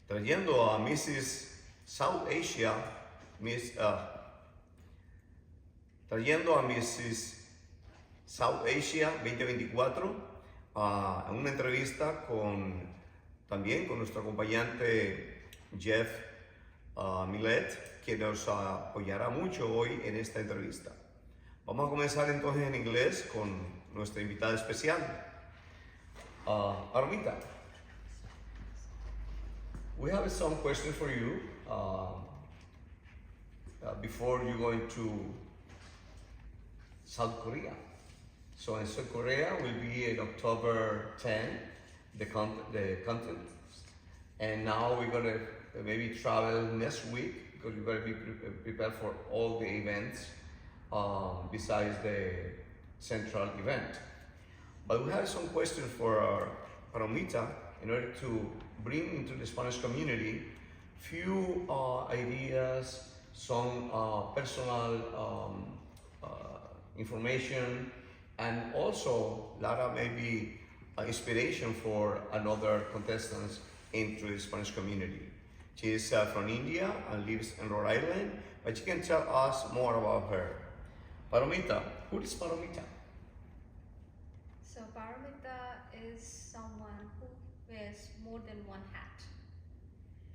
trayendo a Mrs. South Asia, trayendo a Mrs. South Asia 2024 a una entrevista también con nuestro acompañante Jeff Millet, que nos apoyará mucho hoy en esta entrevista. Vamos a comenzar entonces en inglés con nuestra invitada especial, Armita. We have some questions for you before you go into South Korea. So in South Korea will be in October 10, the content, and now we're gonna maybe travel next week because we're gonna be prepared for all the events besides the central event. But we have some questions for Armita in order to bring into the Spanish community few ideas, some personal information, and also Lara maybe inspiration for another contestants into the Spanish community. She is from India and lives in Rhode Island, but she can tell us more about her. Paramita, who is Paramita? So Paramita is someone who wears more than one hat.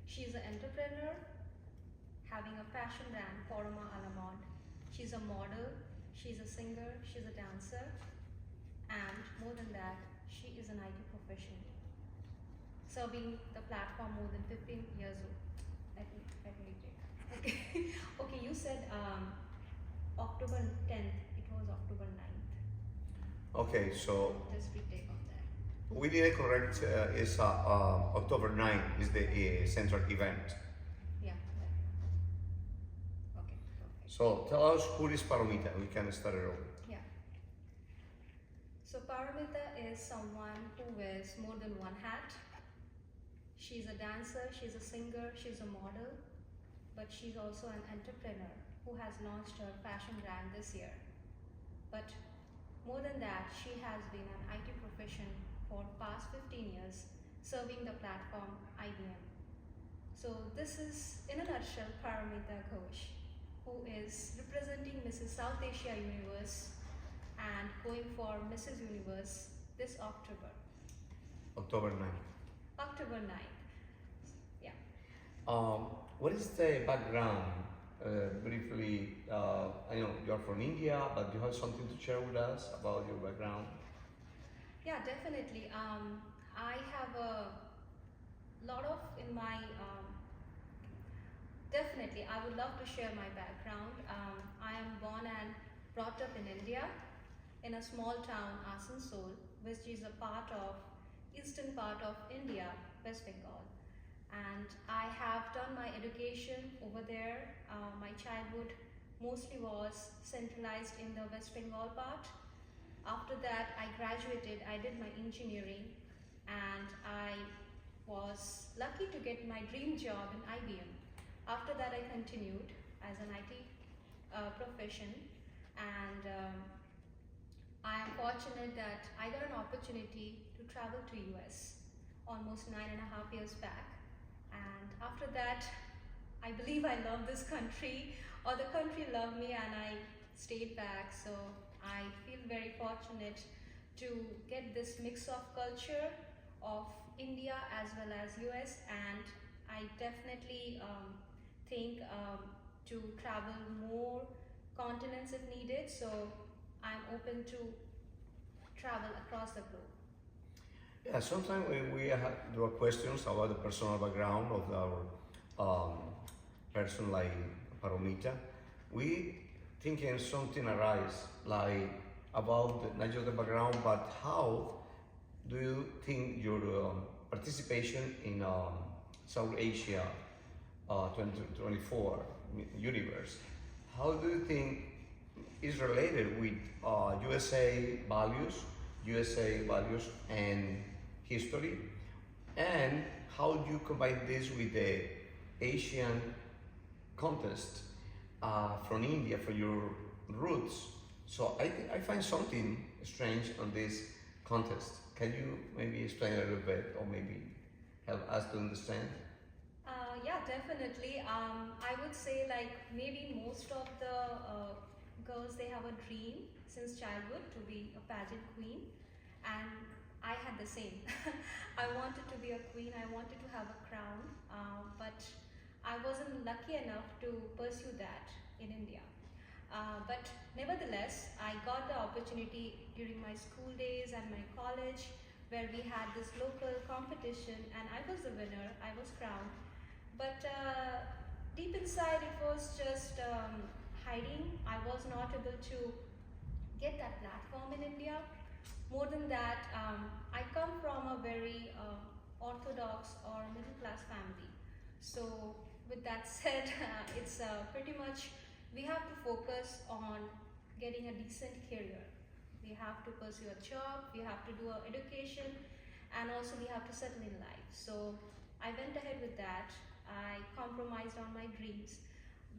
She's an entrepreneur, having a fashion brand, Forma a la Mode. She's a model, she's a singer, she's a dancer, and more than that, she is an IT professional, serving the platform more than 15 years old. Let me take. Okay, okay. You said October 10th. It was October 9th. Okay, so Just retake on that. we did it correct. Is October 9th is the central event. Yeah. Okay. Perfect. So tell us who is Paramita. We can start it over. Yeah. So Paramita is someone who wears more than one hat. She's a dancer, she's a singer, she's a model, but she's also an entrepreneur who has launched her fashion brand this year. But more than that, she has been an IT profession for past 15 years, serving the platform IBM. So this is, in a nutshell, Paramita Ghosh, who is representing Mrs. South Asia Universe and going for Mrs. Universe this October. October 9th. October 9th. Yeah. What is the background? Briefly, I know you're from India, but do you have something to share with us about your background? Yeah, definitely. I have a lot of in my. Definitely, I would love to share my background. I am born and brought up in India, in a small town, Asansol, which is a part of eastern part of India, West Bengal. And I have done my education over there. My childhood mostly was centralized in the West Bengal part. After that, I graduated, I did my engineering, and I was lucky to get my dream job in IBM. After that, I continued as an IT profession, and I am fortunate that I got an opportunity to travel to US almost 9.5 years back. And after that, I believe I love this country, or the country loved me, and I stayed back. So I feel very fortunate to get this mix of culture of India as well as US, and I definitely think to travel more continents if needed. So I'm open to travel across the globe. Yeah, sometimes when we do questions about the personal background of our person like Paromita, we thinking something arise like about not just the background, but how do you think your participation in South Asia 2024 universe, how do you think is related with USA values and history, and how do you combine this with the Asian contest from India, from your roots? So I find something strange on this contest. Can you maybe explain a little bit, or maybe help us to understand? Yeah, definitely. I would say like maybe most of the girls they have a dream since childhood to be a pageant queen, and I had the same. I wanted to be a queen. I wanted to have a crown, but I wasn't lucky enough to pursue that in India. But nevertheless, I got the opportunity during my school days and my college where we had this local competition and I was the winner, I was crowned. But deep inside, it was just hiding. I was not able to get that platform in India. More than that, I come from a very orthodox or middle class family. So, with that said, it's pretty much we have to focus on getting a decent career. We have to pursue a job, we have to do our education, and also we have to settle in life. So, I went ahead with that. I compromised on my dreams.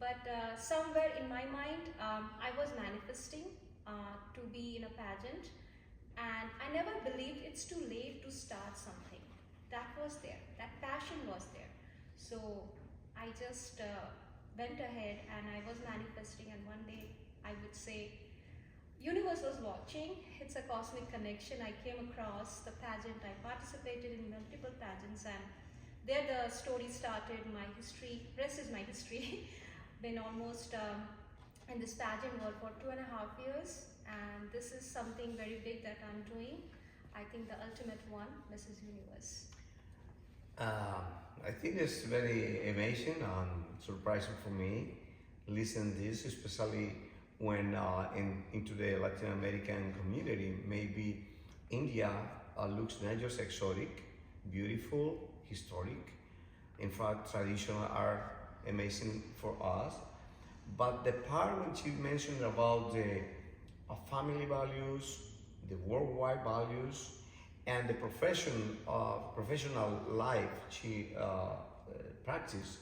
But somewhere in my mind, I was manifesting to be in a pageant, and I never believed it's too late to start something. That was there, that passion was there. So I just went ahead and I was manifesting, and one day I would say, universe was watching. It's a cosmic connection. I came across the pageant. I participated in multiple pageants, and there the story started. My history, rest is my history. Been almost in this pageant world for 2.5 years, and this is something very big that I'm doing. I think the ultimate one, Mrs. Universe. I think it's very amazing and surprising for me. Listen this, especially when into the Latin American community, maybe India looks not just exotic, beautiful, historic. In fact, traditional are amazing for us. But the part when she mentioned about the family values, the worldwide values, and the professional life she practiced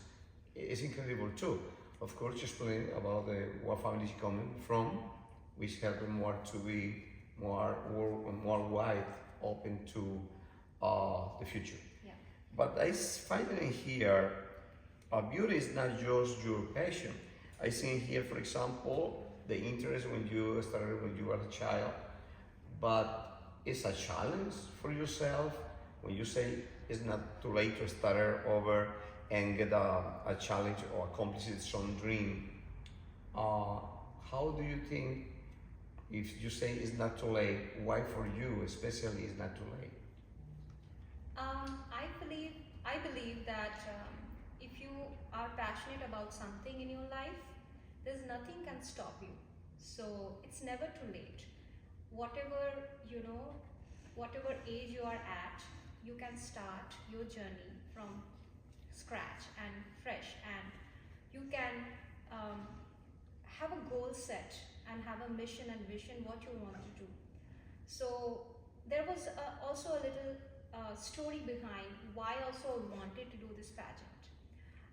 is incredible too. Of course, she explained about what family she coming from, which helped her more to be more wide open to the future. Yeah. But I find in here, beauty is not just your passion. I see in here, for example, the interest when you started when you were a child, but it's a challenge for yourself when you say it's not too late to start over and get a challenge or accomplish some dream. How do you think if you say it's not too late, why for you especially it's not too late? I believe that if you are passionate about something in your life, there's nothing can stop you. So it's never too late. Whatever you know, whatever age you are at, you can start your journey from scratch and fresh, and you can um, have a goal set and have a mission and vision what you want to do. So there was also a little story behind why also I wanted to do this pageant.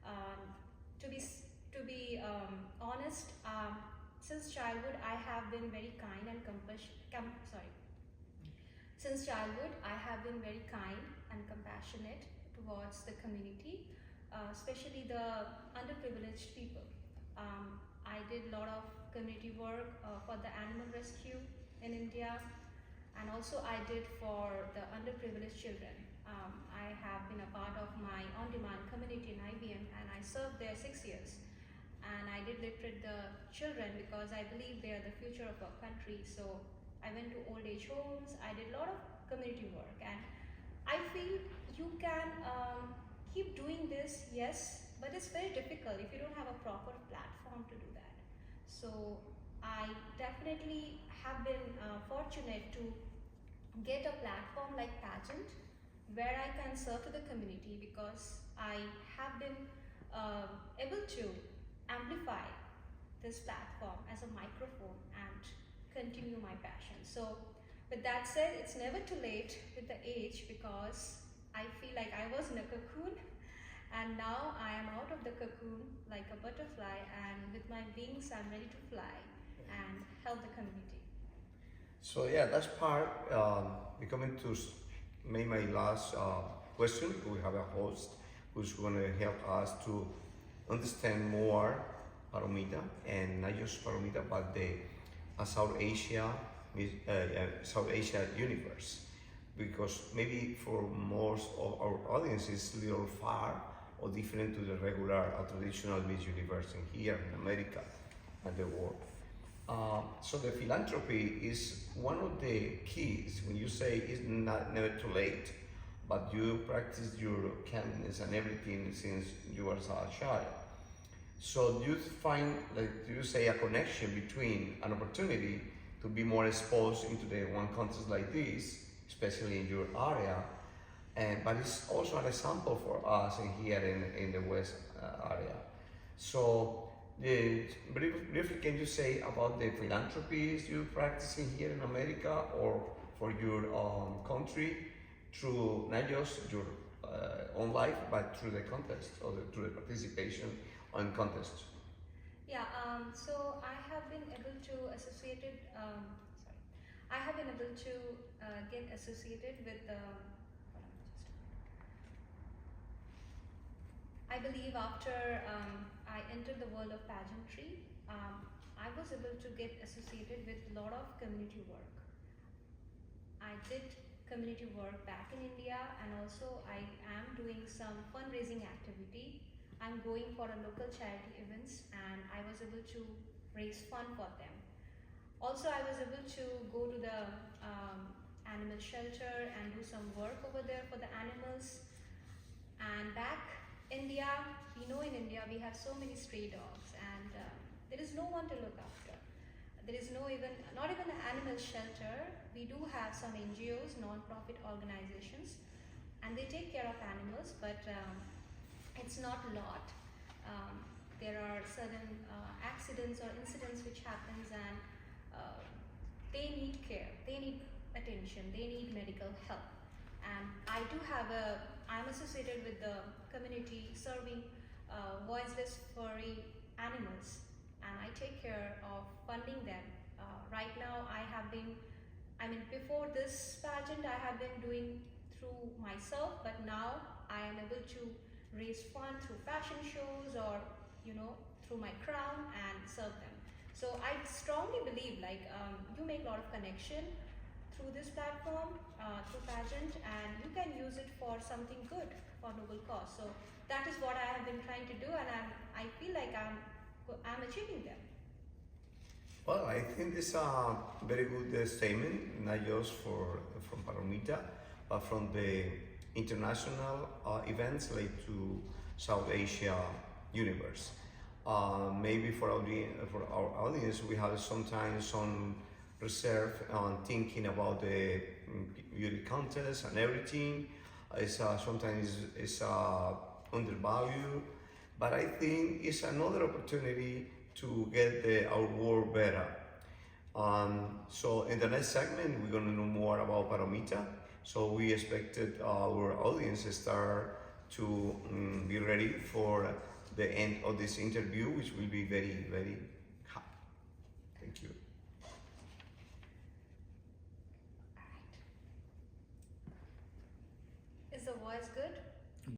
Um, to be honest, since childhood I have been very kind and sorry. Since childhood I have been very kind and compassionate towards the community, especially the underprivileged people. I did a lot of community work for the animal rescue in India, and also I did for the underprivileged children. I have been a part of my on-demand community in IBM, and I served there 6 years. And I did literate the children because I believe they are the future of our country. So I went to old age homes. I did a lot of community work, and I feel you can keep doing this, yes, but it's very difficult if you don't have a proper platform to do that. So I definitely have been fortunate to get a platform like pageant where I can serve to the community, because I have been able to amplify this platform as a microphone and continue my passion. So with that said, it's never too late with the age, because I feel like I was in a cocoon and now I am out of the cocoon like a butterfly, and with my wings I'm ready to fly and help the community. So yeah, that's part. We coming to maybe my last question. We have a host who's going to help us to understand more Palomita, and not just Palomita, but the South Asia, South Asia universe. Because maybe for most of our audience it's a little far or different to the regular or traditional Miss Universe in here in America and the world. So the philanthropy is one of the keys when you say it's not never too late, but you practice your kindness and everything since you were a child. So do you find, like, do you say a connection between an opportunity to be more exposed into the one contest like this, especially in your area, but it's also an example for us in here in the West area. So briefly, can you say about the philanthropies you practicing here in America or for your country through not just your own life, but through the contest or through the participation on contests? Yeah, so I have been able to I have been able to get associated with hold on, I believe after I entered the world of pageantry, I was able to get associated with a lot of community work. I did community work back in India, and also I am doing some fundraising activity. I'm going for a local charity events, and I was able to raise fund for them. Also, I was able to go to the animal shelter and do some work over there for the animals. And back India, we know in India we have so many stray dogs, and there is no one to look after. There is not even an animal shelter. We do have some NGOs, non-profit organizations, and they take care of animals, but it's not a lot. There are certain accidents or incidents which happens, and they need care, they need attention, they need medical help. And I'm associated with the community serving voiceless furry animals, and I take care of funding them. Right now before this pageant I have been doing through myself, but now I am able to raise funds through fashion shows or through my crown and serve them. So I strongly believe you make a lot of connection through this platform, through pageant, and you can use it for something good, for noble cause. So that is what I have been trying to do, and I feel like I'm achieving them. Well, I think this is a very good statement, not just from Palomita, but from the international events like to South Asia universe. Maybe for our audience, we have sometimes some reserve on thinking about the beauty contest and everything. Sometimes it's undervalued, but I think it's another opportunity to get our world better. So in the next segment, we're going to know more about Palomita. So we expected our audience to start to be ready for the end of this interview, which will be very, very